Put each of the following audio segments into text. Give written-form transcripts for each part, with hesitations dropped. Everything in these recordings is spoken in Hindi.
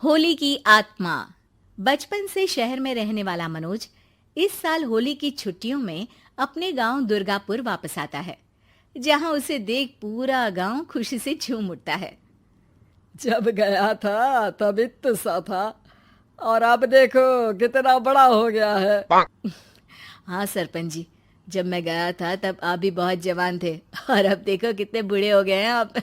होली की आत्मा। बचपन से शहर में रहने वाला मनोज इस साल होली की छुट्टियों में अपने गांव दुर्गापुर वापस आता है, जहां उसे देख पूरा गांव खुशी से झूम उठता है। जब गया था तब इतना सा था और अब देखो कितना बड़ा हो गया है। हाँ सरपंच जी, जब मैं गया था तब आप भी बहुत जवान थे और अब देखो कितने बूढ़े हो गए हैं आप।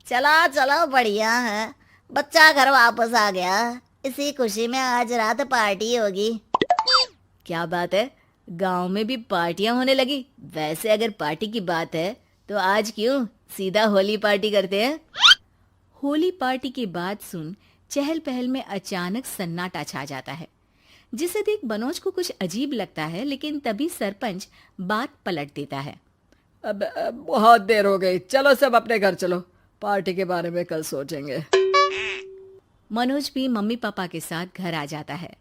चला चलो बढ़िया है, बच्चा घर वापस आ गया। इसी खुशी में आज रात पार्टी होगी। क्या बात है, गांव में भी पार्टियां होने लगी। वैसे अगर पार्टी की बात है तो आज क्यों सीधा होली पार्टी करते हैं। होली पार्टी की बात सुन चहल पहल में अचानक सन्नाटा छा जाता है, जिसे देख मनोज को कुछ अजीब लगता है, लेकिन तभी सरपंच बात पलट देता है। अब बहुत देर हो गई, चलो सब अपने घर चलो, पार्टी के बारे में कल सोचेंगे। मनोज भी मम्मी पापा के साथ घर आ जाता है,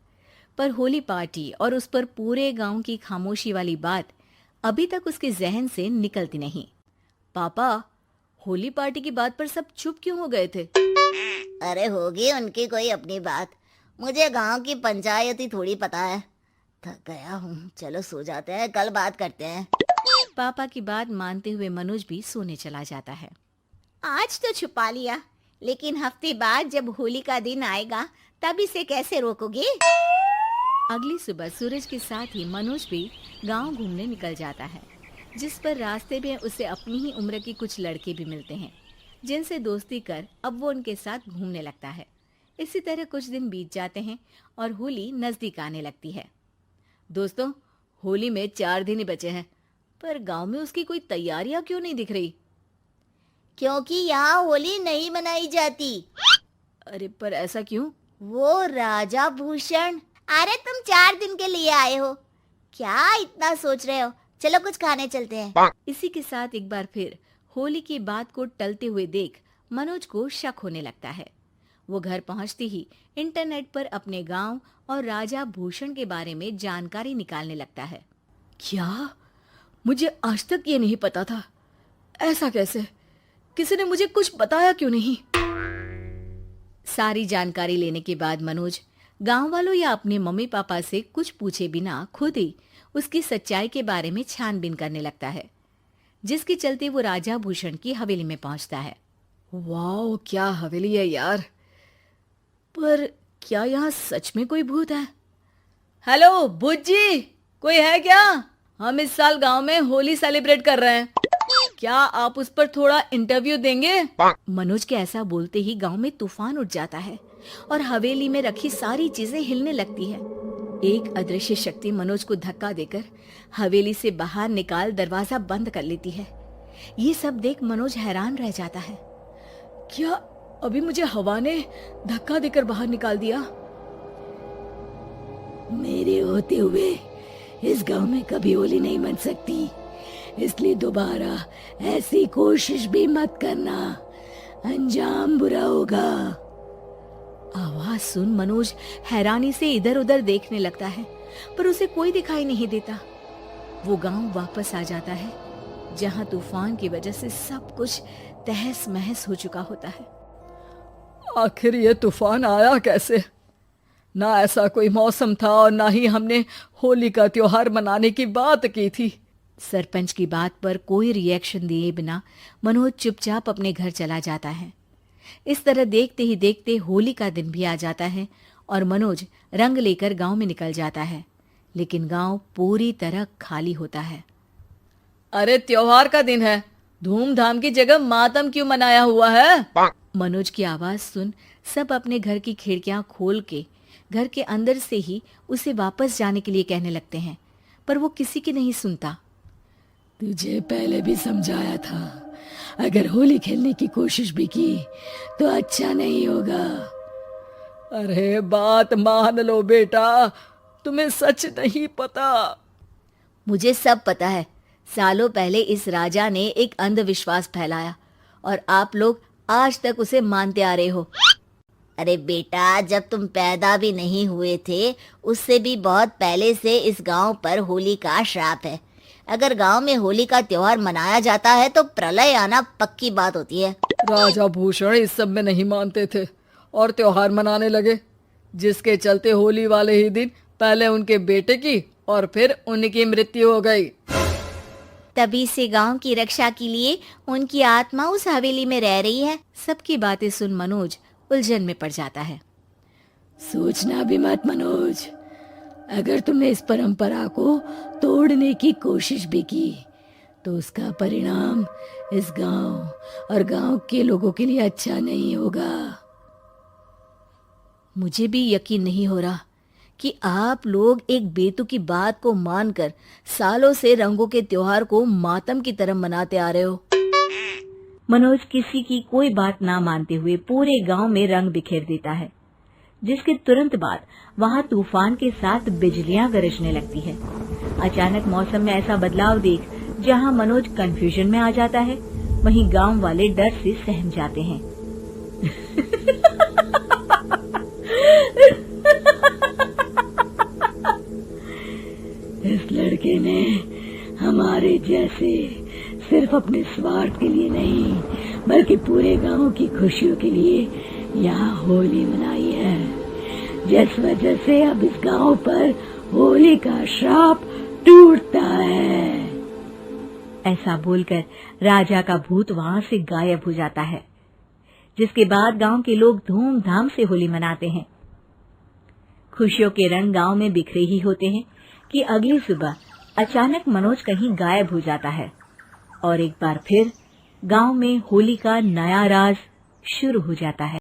पर होली पार्टी और उस पर पूरे गांव की खामोशी वाली बात अभी तक उसके जहन से निकलती नहीं। पापा, होली पार्टी की बात पर सब चुप क्यों हो गए थे? अरे होगी उनकी कोई अपनी बात, मुझे गांव की पंचायत ही थोड़ी पता है। थक गया हूँ, चलो सो जाते हैं, कल बात करते हैं। पापा की बात मानते हुए मनोज भी सोने चला जाता है। आज तो छुपा लिया, लेकिन हफ्ते बाद जब होली का दिन आएगा तब इसे कैसे रोकोगे? अगली सुबह सूरज के साथ ही मनोज भी गांव घूमने निकल जाता है, जिस पर रास्ते में उसे अपनी ही उम्र के कुछ लड़के भी मिलते हैं, जिनसे दोस्ती कर अब वो उनके साथ घूमने लगता है। इसी तरह कुछ दिन बीत जाते हैं और होली नजदीक आने लगती है। दोस्तों, होली में 4 दिन ही बचे हैं, पर गांव में उसकी कोई तैयारियां क्यों नहीं दिख रही? क्योंकि यहाँ होली नहीं मनाई जाती। अरे पर ऐसा क्यों? वो राजा भूषण। अरे तुम 4 दिन के लिए आए हो, क्या इतना सोच रहे हो? चलो कुछ खाने चलते हैं। इसी के साथ एक बार फिर होली की बात को टलते हुए देख मनोज को शक होने लगता है। वो घर पहुंचते ही इंटरनेट पर अपने गांव और राजा भूषण के बारे में जानकारी निकालने लगता है। क्या? मुझे आज तक ये नहीं पता था। ऐसा कैसे? किसी ने मुझे कुछ बताया क्यों नहीं? सारी जानकारी लेने के बाद मनोज गांव वालों या अपने मम्मी पापा से कुछ पूछे बिना खुद ही उसकी सच्चाई के बारे में छानबीन करने लगता है, जिसके चलते वो राजा भूषण की हवेली में पहुंचता है। वाह, क्या हवेली है यार! पर क्या यहाँ सच में कोई भूत है? हेलो भूत जी, कोई है क्या? हम इस साल गांव में होली सेलिब्रेट कर रहे हैं, क्या आप उस पर थोड़ा इंटरव्यू देंगे? मनोज के ऐसा बोलते ही गांव में तूफान उठ जाता है और हवेली में रखी सारी चीजें हिलने लगती है। एक अदृश्य शक्ति मनोज को धक्का देकर हवेली से बाहर निकाल दरवाजा बंद कर लेती है। ये सब देख मनोज हैरान रह जाता है। क्या अभी मुझे हवा ने धक्का देकर बाहर निकाल दिया? मेरे होते हुए इस गांव में कभी होली नहीं मन सकती, इसलिए दोबारा ऐसी कोशिश भी मत करना, अंजाम बुरा होगा। आवाज सुन मनोज हैरानी से इधर उधर देखने लगता है, पर उसे कोई दिखाई नहीं देता। वो गांव वापस आ जाता है, जहां तूफान की वजह से सब कुछ तहस महस हो चुका होता है। आखिर ये तूफान आया कैसे? ना ऐसा कोई मौसम था और ना ही हमने होली का त्योहार मनाने की बात की थी। सरपंच की बात पर कोई रिएक्शन दिए बिना मनोज चुपचाप अपने घर चला जाता है। इस तरह देखते ही देखते होली का दिन भी आ जाता है और मनोज रंग लेकर गांव में निकल जाता है, लेकिन गांव पूरी तरह खाली होता है। अरे त्योहार का दिन है, धूमधाम की जगह मातम क्यों मनाया हुआ है? मनोज की आवाज सुन सब अपने घर की खिड़कियां खोल के घर के अंदर से ही उसे वापस जाने के लिए कहने लगते हैं, पर वो किसी की नहीं सुनता। तुझे पहले भी समझाया था, अगर होली खेलने की कोशिश भी की तो अच्छा नहीं होगा। अरे बात मान लो बेटा, तुम्हें सच नहीं पता। मुझे सब पता है। सालों पहले इस राजा ने एक अंधविश्वास फैलाया और आप लोग आज तक उसे मानते आ रहे हो। अरे बेटा, जब तुम पैदा भी नहीं हुए थे उससे भी बहुत पहले से इस गांव पर होली का श्राप है। अगर गांव में होली का त्योहार मनाया जाता है तो प्रलय आना पक्की बात होती है। राजा भूषण इस सब में नहीं मानते थे और त्योहार मनाने लगे, जिसके चलते होली वाले ही दिन पहले उनके बेटे की और फिर उनकी मृत्यु हो गई। तभी से गांव की रक्षा के लिए उनकी आत्मा उस हवेली में रह रही है। सबकी बातें सुन मनोज उलझन में पड़ जाता है। सोचना भी मत मनोज, अगर तुमने इस परंपरा को तोड़ने की कोशिश भी की तो उसका परिणाम इस गांव और गांव के लोगों के लिए अच्छा नहीं होगा। मुझे भी यकीन नहीं हो रहा कि आप लोग एक बेतुकी बात को मानकर सालों से रंगों के त्योहार को मातम की तरह मनाते आ रहे हो। मनोज किसी की कोई बात ना मानते हुए पूरे गांव में रंग बिखेर देता है, जिसके तुरंत बाद वहां तूफान के साथ बिजलियां गरजने लगती है। अचानक मौसम में ऐसा बदलाव देख जहां मनोज कंफ्यूजन में आ जाता है, वहीं गांव वाले डर से सहम जाते हैं। इस लड़के ने हमारे जैसे सिर्फ अपने स्वार्थ के लिए नहीं बल्कि पूरे गांव की खुशियों के लिए यहाँ होली मनाई है, जिस वजह से अब इस गांव पर होली का श्राप टूटता है। ऐसा बोलकर राजा का भूत वहां से गायब हो जाता है, जिसके बाद गांव के लोग धूमधाम से होली मनाते हैं। खुशियों के रंग गांव में बिखरे ही होते हैं कि अगली सुबह अचानक मनोज कहीं गायब हो जाता है और एक बार फिर गांव में होली का नया राज शुरू हो जाता है।